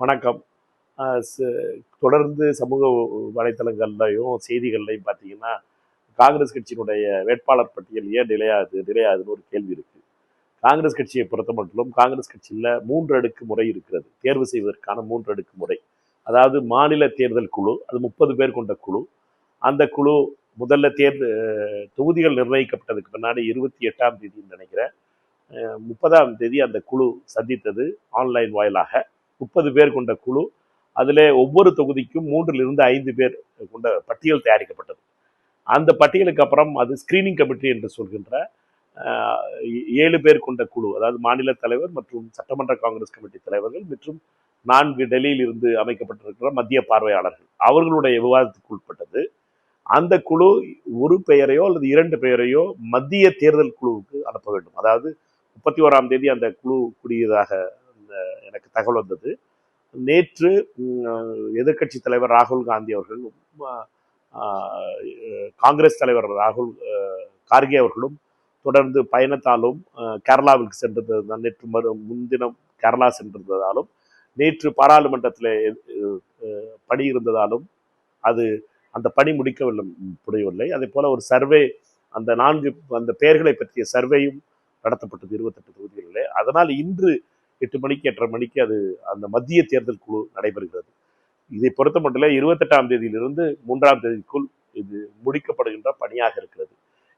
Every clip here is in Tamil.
வணக்கம். தொடர்ந்து சமூக வலைத்தளங்கள்லையும் செய்திகள்லையும் பார்த்தீங்கன்னா, காங்கிரஸ் கட்சியினுடைய வேட்பாளர் பட்டியல் ஏன் நிலையாதுன்னு ஒரு கேள்வி இருக்கு. காங்கிரஸ் கட்சியை பொறுத்தமட்டிலும் காங்கிரஸ் கட்சியில் 3 அடுக்கு முறை இருக்கிறது. தேர்வு செய்வதற்கான 3 அடுக்கு முறை. அதாவது மாநில தேர்தல் குழு, அது 30 பேர் கொண்ட குழு. அந்த குழு முதல்ல தொகுதிகள் நிர்ணயிக்கப்பட்டதுக்கு பின்னாடி 28ஆம் தேதின்னு நினைக்கிறேன், 30ஆம் தேதி அந்த குழு சந்தித்தது ஆன்லைன் வாயிலாக. 30 பேர் கொண்ட குழு. அதில் ஒவ்வொரு தொகுதிக்கும் 3லிருந்து 5 பேர் கொண்ட பட்டியல் தயாரிக்கப்பட்டது. அந்த பட்டியலுக்கு அப்புறம் அது ஸ்கிரீனிங் கமிட்டி என்று சொல்கின்ற 7 பேர் கொண்ட குழு, அதாவது மாநில தலைவர் மற்றும் சட்டமன்ற காங்கிரஸ் கமிட்டி தலைவர்கள் மற்றும் 4 டெல்லியில் இருந்து அமைக்கப்பட்டிருக்கிற மத்திய பார்வையாளர்கள், அவர்களுடைய விவாதத்துக்கு உட்பட்டது. அந்த குழு ஒரு பெயரையோ அல்லது 2 பெயரையோ மத்திய தேர்தல் குழுவுக்கு அனுப்ப வேண்டும். அதாவது 31ஆம் தேதி அந்த குழு கூடியதாக எனக்கு தகவல் வந்தது. நேற்று எதிர்கட்சி தலைவர் ராகுல் காந்தி அவர்களும் காங்கிரஸ் தலைவர் கார்கே அவர்களும் தொடர்ந்து பயணத்தாலும் கேரளாவுக்கு சென்றிருந்ததால், நேற்று முன்தினம் கேரளா சென்றிருந்ததாலும், நேற்று பாராளுமன்றத்தில் பணி இருந்ததாலும் அது அந்த பணி முடியவில்லை. அதே போல ஒரு சர்வே, அந்த பெயர்களை பற்றிய சர்வேயும் நடத்தப்பட்டது 28 தொகுதிகளிலே. அதனால் இன்று 8 மணிக்கு 8:30 மணிக்கு அந்த மத்திய தேர்தல் குழு நடைபெறுகிறது. இதை பொறுத்த மட்டும் 28ஆம் தேதியிலிருந்து 3ஆம் தேதிக்குள் இது முடிக்கப்படுகின்ற பணியாக இருக்கிறது.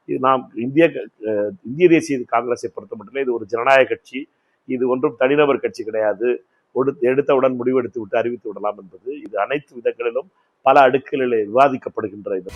இது நாம் இந்திய தேசிய காங்கிரஸை பொறுத்த மட்டும் இது ஒரு ஜனநாயக கட்சி. இது ஒன்றும் தனிநபர் கட்சி கிடையாது. எடுத்தவுடன் முடிவெடுத்து விட்டு அறிவித்து விடலாம் என்பது. இது அனைத்து விதங்களிலும் பல அடுக்குகளிலே விவாதிக்கப்படுகின்ற இது.